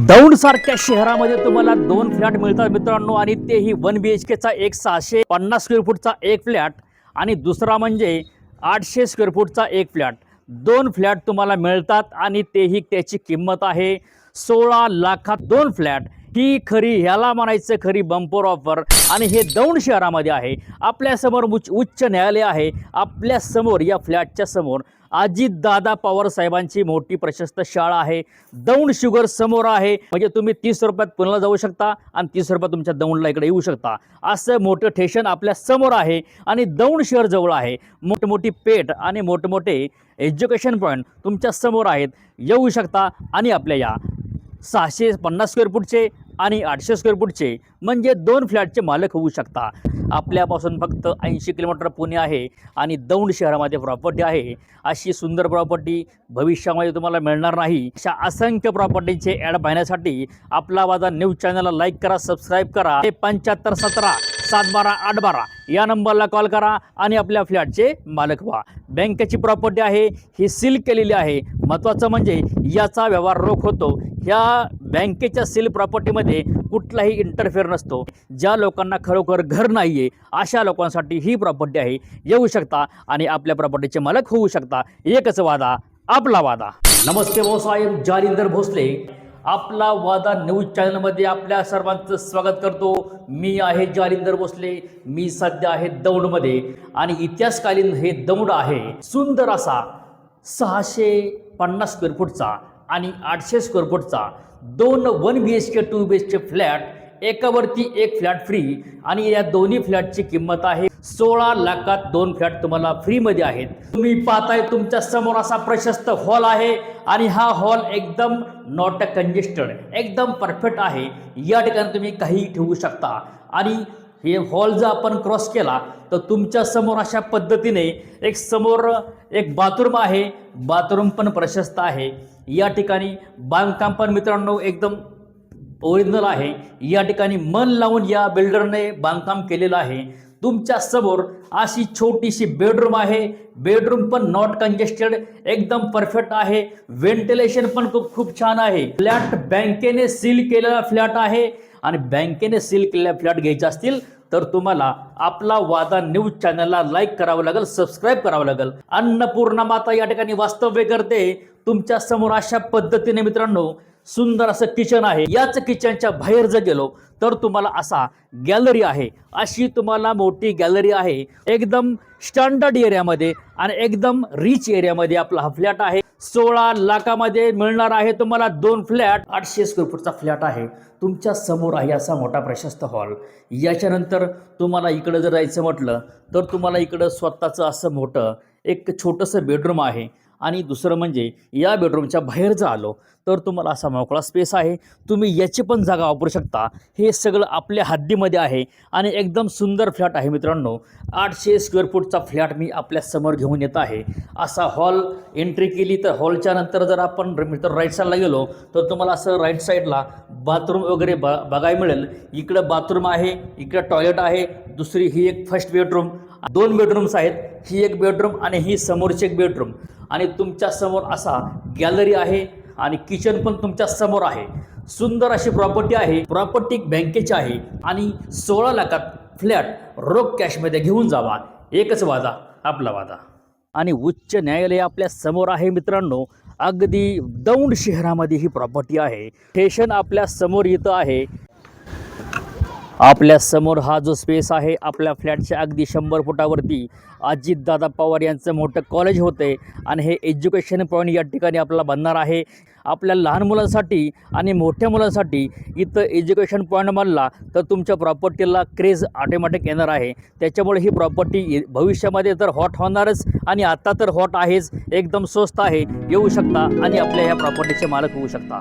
दौंड सारख्या शहरामध्ये तुम्हाला 2 फ्लॅट मिळतात मित्रांनो, आणि तेही 1 BHK चा एक 650 स्क्वेअर फूटचा एक फ्लॅट आणि दुसरा म्हणजे 800 स्क्वेअर फूटचा एक फ्लॅट. 2 फ्लॅट तुम्हाला मिळतात आणि तेही त्याची किंमत आहे 16 लाखात 2 फ्लॅट. ही खरी ह्याला म्हणायचं खरी बंपर ऑफर, आणि हे दौंड शहरामध्ये आहे. आपल्यासमोर उच्च न्यायालय आहे, आपल्यासमोर या फ्लॅटच्या समोर अजितदादा पवार साहेबांची मोठी प्रशस्त शाळा आहे. दौंड शुगर समोर आहे, म्हणजे तुम्ही 30 रुपयात पुण्याला जाऊ शकता आणि 30 रुपयात तुमच्या दौंडला इकडे येऊ शकता. असं मोठं स्टेशन आपल्या समोर आहे आणि दौंड शहर जवळ आहे. मोठमोठी पेठ आणि मोठमोठे एज्युकेशन पॉईंट तुमच्या समोर आहेत, येऊ शकता. आणि आपल्या या 650 स्क्वेअर फूटचे आणि 800 स्क्वेअर फूटचे म्हणजे 2 फ्लॅटचे मालक होऊ शकता. आपल्यापासून फक्त 80 किलोमीटर पुणे आहे आणि दौंड शहरामध्ये प्रॉपर्टी आहे. अशी सुंदर प्रॉपर्टी भविष्यामध्ये तुम्हाला मिळणार नाही. अशा असंख्य प्रॉपर्टीचे ॲड पाहण्यासाठी आपला वादा न्यूज चॅनलला लाईक करा, सबस्क्राईब करा. 7517 712 812 या नंबरला कॉल करा आणि आपल्या फ्लॅटचे मालक व्हा. बँकेची प्रॉपर्टी आहे, ही सील केलेली आहे. महत्त्वाचं म्हणजे याचा व्यवहार रोख होतो. ह्या बँकेच्या सील प्रॉपर्टीमध्ये कुठलाही इंटरफेअर नसतो. ज्या लोकांना खरोखर घर नाही आहे अशा लोकांसाठी ही प्रॉपर्टी आहे, येऊ शकता आणि आपल्या प्रॉपर्टीचे मालक होऊ शकता. एकच वादा, आपला वादा. नमस्ते भाऊसाहेब, जालिंदर भोसले आपला वादा न्यूज चॅनलमध्ये आपल्या सर्वांचं स्वागत करतो. मी आहे जालिंदर भोसले. मी सध्या आहे दौंडमध्ये आणि इतिहासकालीन हे दौंड आहे. सुंदर असा 650 स्क्वेअर फूटचा आणि 800 स्क्वेअर फूटचा 2 1 BHK 2 BHK फ्लॅट, एकावरती एक फ्लॅट फ्री. आणि या दोन्ही फ्लॅटची किंमत आहे 16 लाखात 2 फ्लॅट तुम्हाला फ्रीमध्ये आहेत. तुम्ही पाहताय तुमच्या समोर असा प्रशस्त हॉल आहे आणि हा हॉल एकदम नॉट कंजेस्टेड, एकदम परफेक्ट आहे. या ठिकाणी तुम्ही काही ठेवू शकता. आणि हे हॉल जर आपण क्रॉस केला तर तुमच्या समोर अशा पद्धतीने एक समोर एक बाथरूम आहे. बाथरूम पण प्रशस्त आहे. या ठिकाणी बांधकाम पण मित्रांनो एकदम ओरिजिनल आहे. या ठिकाणी मन लावून या बिल्डरने बांधकाम केलेलं आहे. तुमच्या समोर अशी छोटीशी बेडरूम आहे. बेडरूम पण नॉट कंजेस्टेड, एकदम परफेक्ट आहे. व्हेंटिलेशन पण खूप छान आहे. फ्लॅट बँकेने सील केलेला फ्लॅट आहे आणि बँकेने सील केलेला फ्लॅट घ्यायचे असतील तर तुम्हाला आपला वादा न्यूज चॅनलला लाईक करावं लागेल, सबस्क्राईब करावं लागेल. अन्नपूर्णा माता या ठिकाणी वास्तव्य करते. तुमच्या समोर अशा पद्धतीने मित्रांनो सुंदर असं किचन आहे. याच किचनच्या बाहेर जर गेलो तर तुम्हाला असा गॅलरी आहे. अशी तुम्हाला मोठी गॅलरी आहे, एकदम स्टँडर्ड एरियामध्ये आणि एकदम रिच एरियामध्ये आपला हा फ्लॅट आहे. 16 लाखामध्ये मिळणार आहे तुम्हाला 2 फ्लॅट. 800 स्क्वेअर फूटचा फ्लॅट आहे. तुमच्या समोर आहे असा मोठा प्रशस्त हॉल. याच्यानंतर तुम्हाला इकडं जर जायचं म्हटलं तर तुम्हाला इकडं स्वतःचं असं मोठं एक छोटंसं बेडरूम आहे. आणि दुसरं म्हणजे या बेडरूमच्या बाहेर जर आलो तर तुम्हाला असा मोकळा स्पेस आहे. तुम्ही याची पण जागा वापरू शकता. हे सगळं आपल्या हद्दीमध्ये आहे आणि एकदम सुंदर फ्लॅट आहे मित्रांनो. 800 स्क्वेअर फूटचा फ्लॅट मी आपल्या समोर घेऊन येत आहे. असा हॉल एंट्री केली तर हॉलच्या नंतर जर आपण राईट साईडला गेलो तर तुम्हाला असं राईट साईडला बाथरूम वगैरे बघायला मिळेल. इकडं बाथरूम आहे, इकडं टॉयलेट आहे. दुसरी ही एक फर्स्ट बेडरूम, 2 बेडरूम्स आहेत. ही एक बेडरूम आणि ही समोरची एक बेडरूम. आणि तुमच्या समोर असा गॅलरी आहे आणि किचन पण तुमच्या समोर आहे. सुंदर अशी प्रॉपर्टी आहे. प्रॉपर्टी बँकेची आहे आणि 16 लाखात फ्लॅट रोख कॅशमध्ये घेऊन जावा. एकच वादा, आपला वादा. आणि उच्च न्यायालय आपल्या समोर आहे मित्रांनो. अगदी दौंड शहरामध्ये ही प्रॉपर्टी आहे. स्टेशन आपल्या समोर इथं आहे. आपल्या समोर हा जो स्पेस आहे, आपल्या फ्लॅटच्या अगदी 100 फुटावरती अजितदादा पवार यांचं मोठं कॉलेज होते आणि हे एज्युकेशन पॉईंट या ठिकाणी आपल्याला बनणार आहे. आपल्या लहान मुलांसाठी आणि मोठ्या मुलांसाठी इथं एज्युकेशन पॉईंट बनला तर तुमच्या प्रॉपर्टीला क्रेज ऑटोमॅटिक येणार आहे. त्याच्यामुळे ही प्रॉपर्टी भविष्यामध्ये तर हॉट होणारच आणि आता तर हॉट आहेच. एकदम स्वस्त आहे, येऊ शकता आणि आपल्या ह्या प्रॉपर्टीचे मालक होऊ शकता.